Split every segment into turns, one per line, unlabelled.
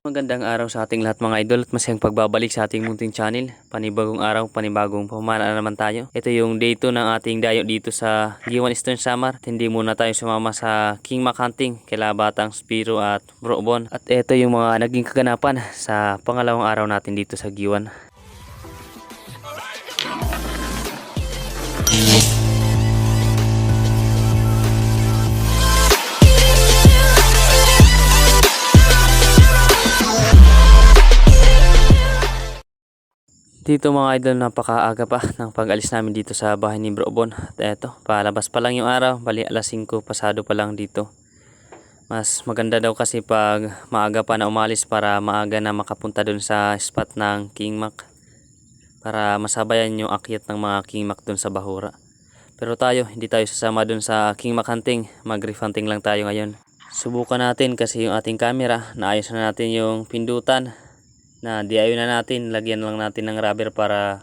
Magandang araw sa ating lahat mga idol at masayang pagbabalik sa ating munting channel. Panibagong araw, panibagong pamana na naman tayo. Ito yung day 2 ng ating dayo dito sa Giwan Eastern Samar. At hindi muna tayo sumama sa King Mac Hunting kila Batang Spiro at Bro Bon. At ito yung mga naging kaganapan sa pangalawang araw natin dito sa Giwan. Dito mga idol, napakaaga pa ng pag-alis namin dito sa bahay ni Bro Bon. At eto, palabas pa lang yung araw, bali alas 5 pasado pa lang dito. Mas maganda daw kasi pag maaga pa na umalis para maaga na makapunta dun sa spot ng King Mac. Para masabayan yung akyat ng mga King Mac dun sa Bahura. Pero tayo, hindi tayo sasama dun sa King Mac hunting, mag-reef hunting lang tayo ngayon. Subukan natin kasi yung ating camera, naayos na natin yung pindutan. Na DIY na natin, lagyan lang natin ng rubber para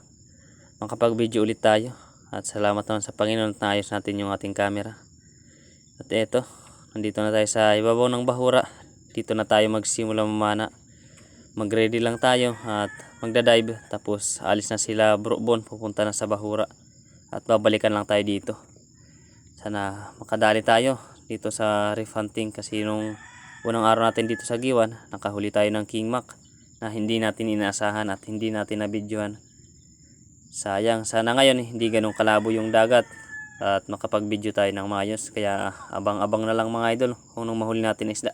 makapag-video ulit tayo. At salamat naman sa Panginoon at naayos natin yung ating camera. At eto, nandito na tayo sa ibabaw ng Bahura. Dito na tayo magsimula mamana. Mag-ready lang tayo at magda-dive. Tapos alis na sila Bro Bon, pupunta na sa Bahura. At babalikan lang tayo dito. Sana makadali tayo dito sa reef hunting kasi nung unang araw natin dito sa Giwan, nakahuli tayo ng King Mac na hindi natin inaasahan at hindi natin nabidyohan. Sayang, sana ngayon hindi ganun kalabo yung dagat at makapag-video tayo ng maayos. Kaya abang-abang na lang mga idol kung nung mahuli natin isda.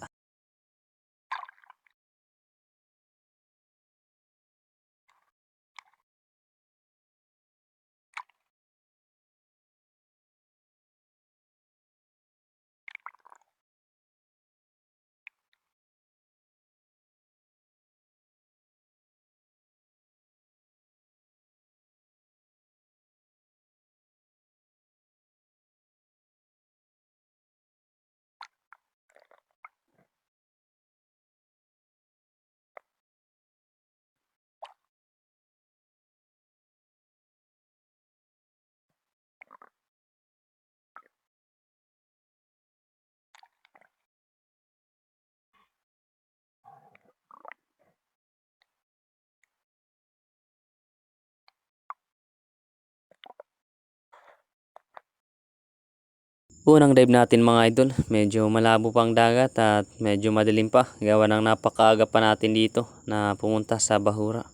Unang dive natin mga idol, medyo malabo pang dagat at medyo madilim pa. Gawa ng napakaaga pa natin dito na pumunta sa Bahura.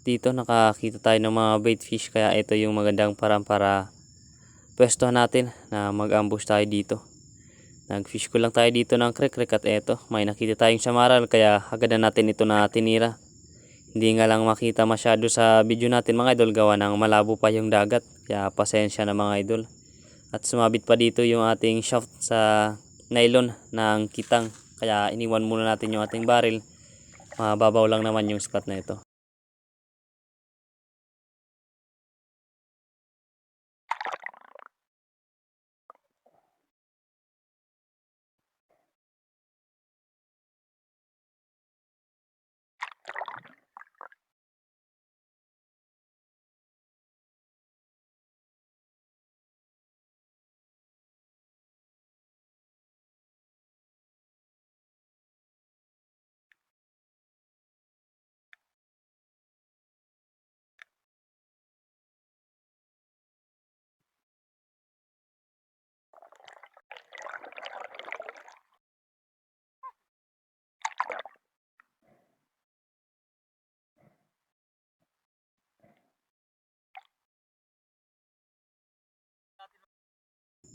Dito nakakita tayo ng mga bait fish kaya ito yung magandang parang para pwestohan natin na mag-ambush tayo dito. Nag-fish ko lang tayo dito ng krek-krek at eto, may nakita tayong samaral kaya agad na natin ito na tinira. Hindi nga lang makita masyado sa video natin mga idol gawa ng malabo pa yung dagat. Kaya pasensya na mga idol. At sumabit pa dito yung ating shaft sa nylon ng kitang. Kaya iniwan muna natin yung ating barrel. Mababaw lang naman yung spot na ito.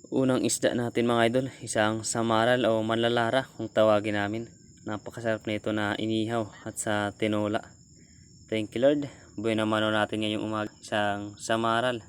Unang isda natin mga idol, isang samaral o manlalara kung tawagin namin. Napakasarap nito na inihaw at sa tinola. Thank you Lord. Buhay naman natin ngayong umaga. Isang samaral.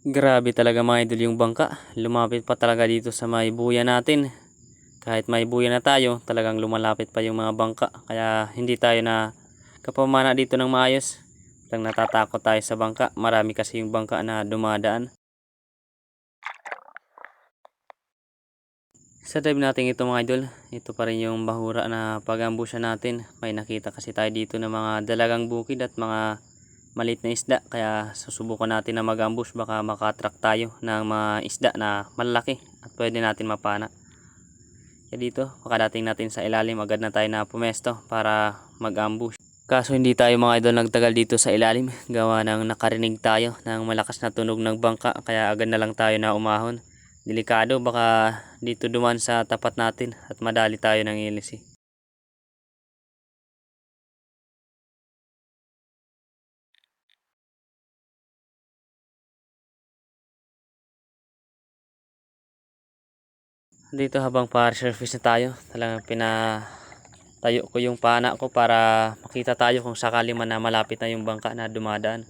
Grabe talaga mga idol yung bangka. Lumapit pa talaga dito sa may buya natin. Kahit may buya na tayo, talagang lumalapit pa yung mga bangka. Kaya hindi tayo na kapamana dito ng maayos. Lang natatakot tayo sa bangka. Marami kasi yung bangka na dumadaan. Sa dive natin ito mga idol, ito pa rin yung bahura na pag-ambusha natin. May nakita kasi tayo dito ng mga dalagang bukid at mga maliit na isda. Kaya susubukan natin na mag-ambush, baka makatrack tayo ng mga isda na malaki at pwede natin mapana. Kaya dito, pagkadating natin sa ilalim, agad na tayo na pumesto para mag-ambush. Kaso hindi tayo mga idol nagtagal dito sa ilalim. Gawa ng nakarinig tayo ng malakas na tunog ng bangka. Kaya agad na lang tayo na umahon. Delikado, baka dito duman sa tapat natin at madali tayo ng ilisi. Dito habang pa-surface na tayo, talagang pinatayo ko yung pana ko para makita tayo kung sakali man na malapit na yung bangka na dumadaan.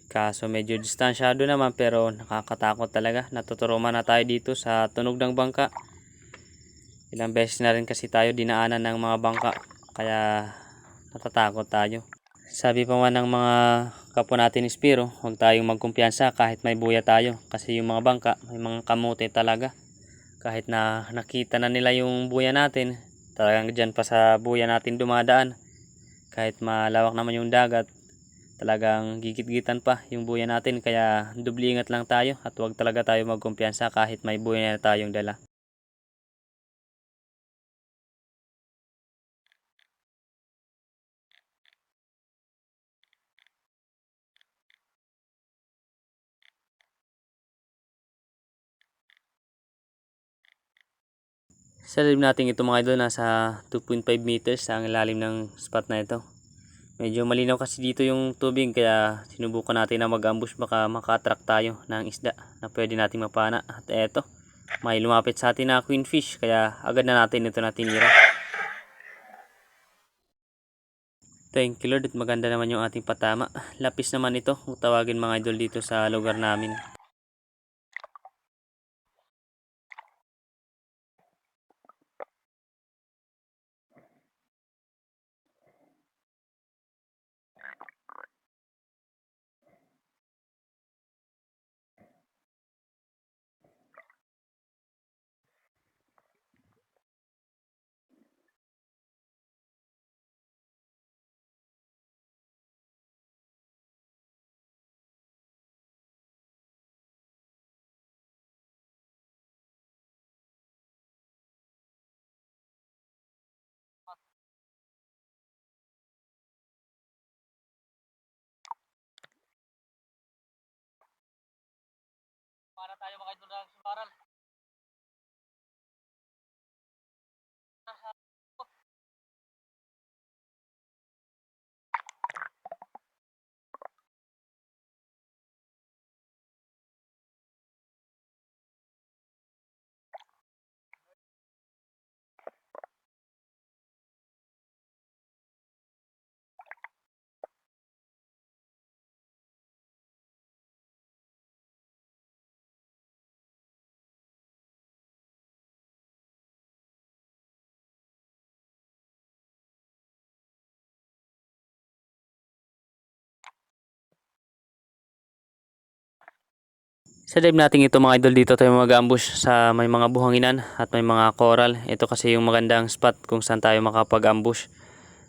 Kaso medyo distansyado naman pero nakakatakot talaga. Natuturuan na tayo dito sa tunog ng bangka. Ilang beses na rin kasi tayo dinaanan ng mga bangka. Kaya natatakot tayo. Sabi pa man ng mga kapwa natin Espiro, huwag tayong magkumpiyansa kahit may buya tayo. Kasi yung mga bangka, may mga kamote talaga. Kahit na nakita na nila yung buya natin, talagang dyan pa sa buya natin dumadaan. Kahit malawak naman yung dagat, talagang gigit-gitan pa yung buya natin. Kaya dubli ingat lang tayo at huwag talaga tayo magkumpiyansa kahit may buya na tayong dala. Sa live natin ito mga idol, nasa 2.5 meters ang ilalim ng spot na ito. Medyo malinaw kasi dito yung tubig, kaya sinubukan natin na mag-ambush, baka maka-attract tayo ng isda na pwede nating mapana. At eto, may lumapit sa atin na queenfish, kaya agad na natin ito na tinira. Thank you Lord, at maganda naman yung ating patama. Lapis naman ito kung tawagin mga idol dito sa lugar namin. Para tayo mga idol ng sumaral. Sa dive natin ito mga idol, dito tayo mag-ambush sa may mga buhanginan at may mga coral. Ito kasi yung magandang spot kung saan tayo makapag-ambush.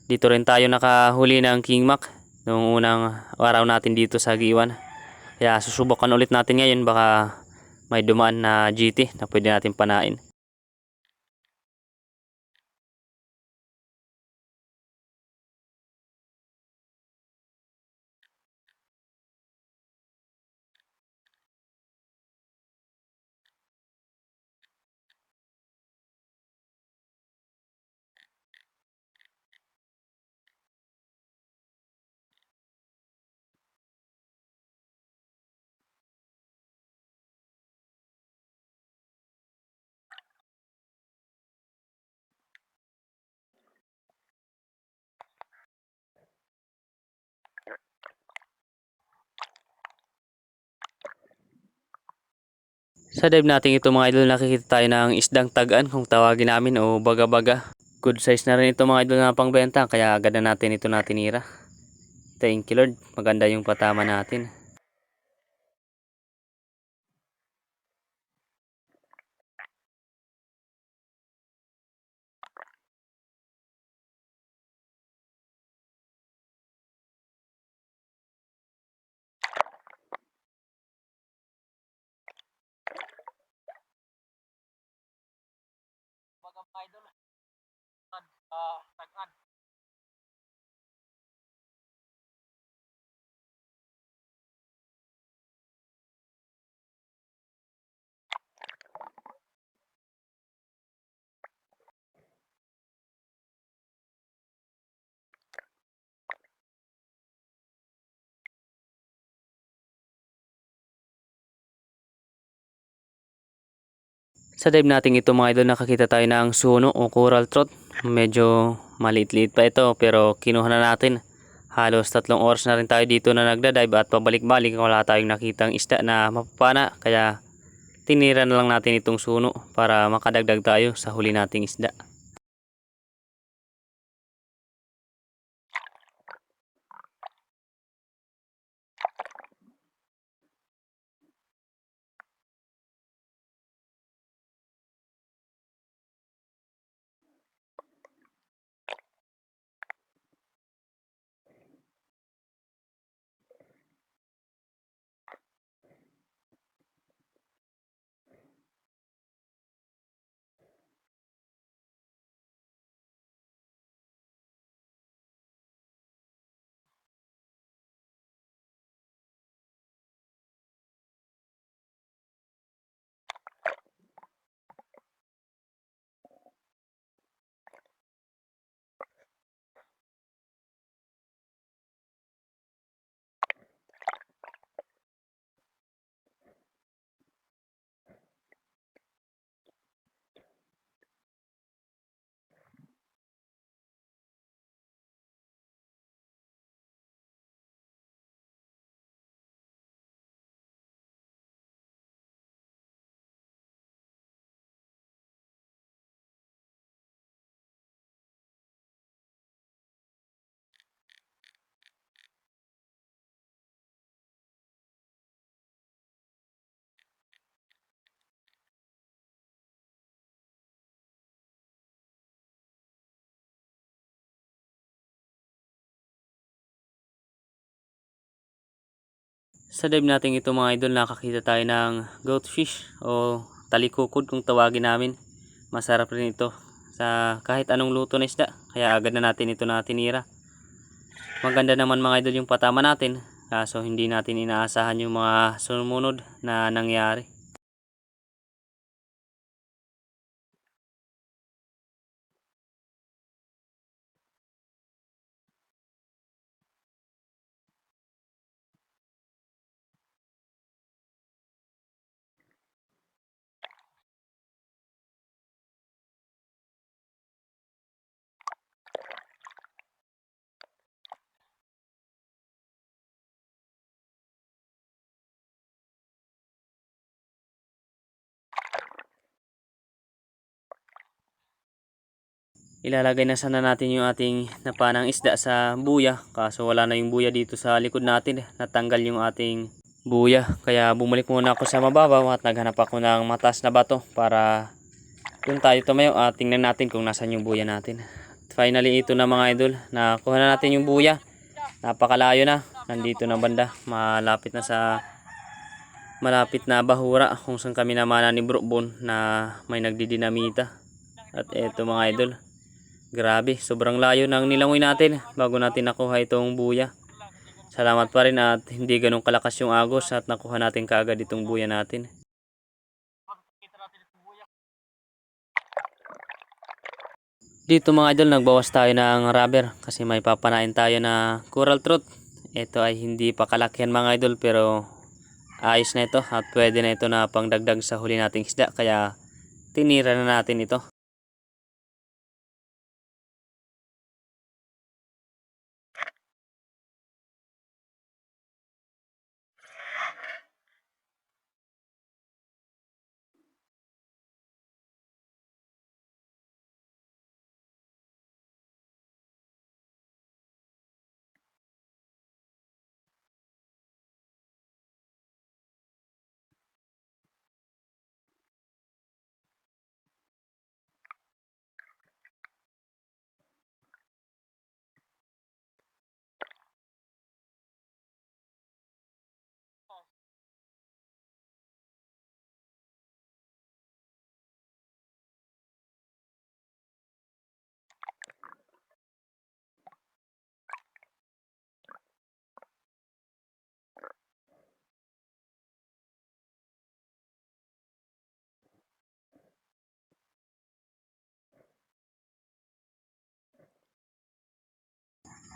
Dito rin tayo nakahuli ng king mac noong unang araw natin dito sa Giwan. Kaya susubukan ulit natin ngayon, baka may dumaan na GT na pwede natin panain. Sa dive natin ito mga idol, nakikita tayo ng isdang tagaan kung tawagin namin o baga-baga. Good size na rin ito mga idol na pangbenta, kaya agad na natin ito natinira. Thank you Lord, maganda yung patama natin. Baga mga idol, tagaan. Sa dive natin ito mga idol, nakakita tayo ng suno o coral trout. Medyo maliit-liit pa ito pero kinuha na natin. Halos 3 oras na rin tayo dito na nagda-dive at pabalik-balik wala tayong nakitang isda na mapapana. Kaya tinira na lang natin itong suno para makadagdag tayo sa huli nating isda. Sa dive natin ito mga idol, nakakita tayo ng goatfish o talikukod kung tawagin namin. Masarap rin ito sa kahit anong luto na isda, kaya agad na natin ito na tinira. Maganda naman mga idol yung patama natin, kaso hindi natin inaasahan yung mga sumunod na nangyari. Ilalagay na sana natin yung ating napanang isda sa buya, kaso wala na yung buya dito sa likod natin. Natanggal yung ating buya, kaya bumalik muna ako sa mababaw at naghanap ako ng mataas na bato para doon tayo tumayo at tingnan natin kung nasan yung buya natin. Finally ito na mga idol, nakuha na natin yung buya. Napakalayo na, nandito na banda, malapit na bahura kung saan kami namana ni Bro Bon na may nagdidinamita. At eto mga idol, grabe, sobrang layo ng nilangoy natin bago natin nakuha itong buya. Salamat pa rin at hindi ganun kalakas yung agos at nakuha natin kaagad itong buya natin. Dito mga idol, nagbawas tayo ng rubber kasi may papanain tayo na coral trout. Ito ay hindi pa kalakihan mga idol pero ayos na ito at pwede na ito na pangdagdag sa huli nating isda, kaya tinira na natin ito.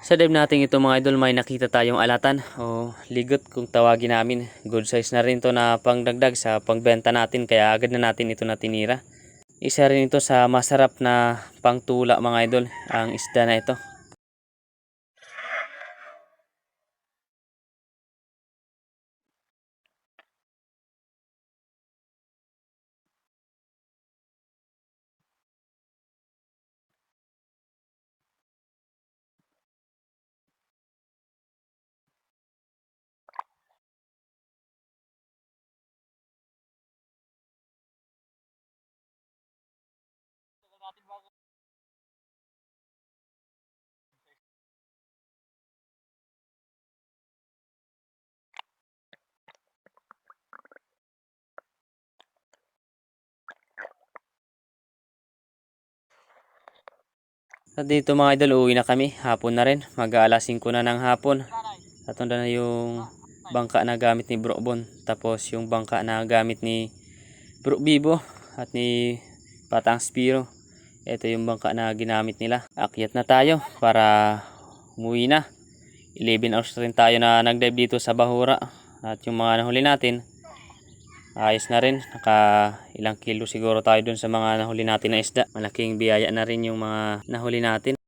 Sa dive natin ito mga idol, may nakita tayong alatan o ligot kung tawagin namin. Good size na rin to na pangdagdag sa pangbenta natin, kaya agad na natin ito na tinira. Isa rin ito sa masarap na pangtula mga idol, ang isda na ito. At dito mga idol, uwi na kami. Hapon na rin. Mag-aalas 5 na ng hapon. At na yung bangka na gamit ni Bro Bon. Tapos yung bangka na gamit ni Bro Bibo at ni Batang Spiro. Ito yung bangka na ginamit nila. Akyat na tayo para umuwi na. 11 hours rin tayo na nag-dive dito sa Bahura. At yung mga nahuli natin, ayos na rin. Naka ilang kilo siguro tayo dun sa mga nahuli natin na isda. Malaking biyaya na rin yung mga nahuli natin.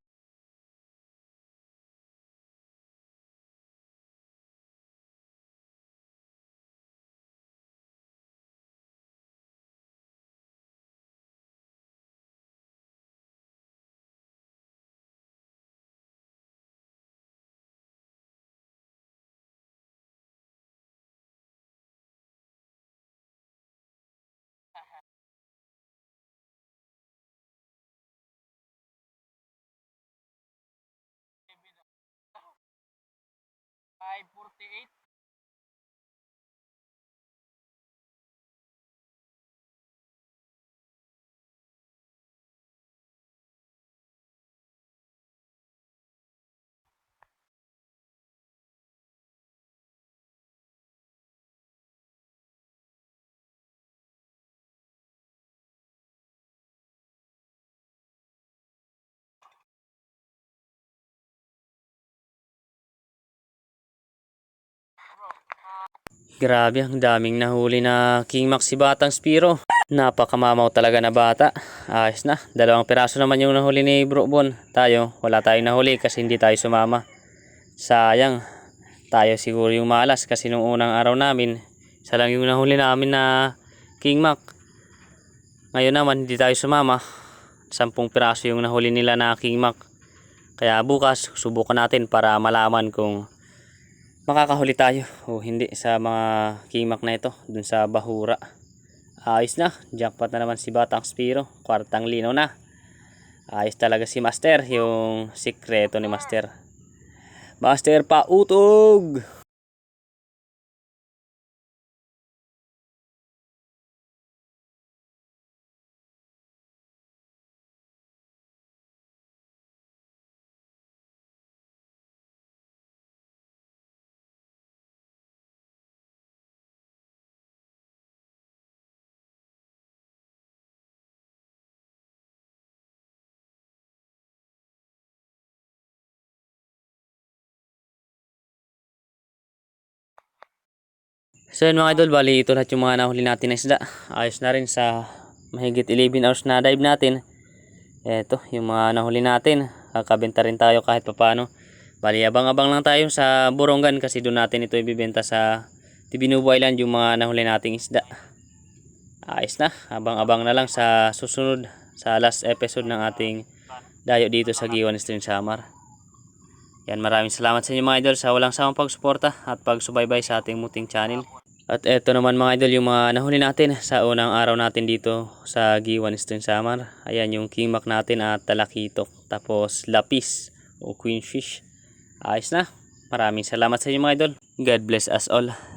Grabe, ang daming nahuli na King Max si Batang Spiro. Napakamamaw talaga na bata. Ayos na. 2 piraso naman yung nahuli ni Bro Bon. Tayo, wala tayong nahuli kasi hindi tayo sumama. Sayang. Tayo siguro yung malas kasi nung unang araw namin, isa lang yung nahuli namin na King Max. Ngayon naman hindi tayo sumama. 10 piraso yung nahuli nila na King Max. Kaya bukas, subukan natin para malaman kung makakahuli tayo o hindi sa mga King Max na ito dun sa Bahura. Ayos na, jackpot na naman si Batang Spiro, kwartang linaw na. Ayos talaga si Master, yung sikreto ni Master. Master pautog! So yun mga idol, bali ito lahat yung mga nahuli natin na isda. Ayos na rin sa mahigit 11 hours na dive natin. Eto yung mga nahuli natin. Kakabenta rin tayo kahit papano. Bali abang-abang lang tayo sa Borongan kasi doon natin ito ibibenta sa Tibinubo Island yung mga nahuli nating isda. Ayos na, abang-abang na lang sa susunod, sa last episode ng ating dayo dito sa Giwan Stream Samar. Yan, maraming salamat sa inyo mga idol sa walang sawang pagsuporta at pagsubaybay sa ating muting channel. At eto naman mga idol yung mga nahuli natin sa unang araw natin dito sa Giwan Stream Samar. Ayan yung King Max natin at talakitok. Tapos lapis o queenfish. Ayos na. Maraming salamat sa inyo mga idol. God bless us all.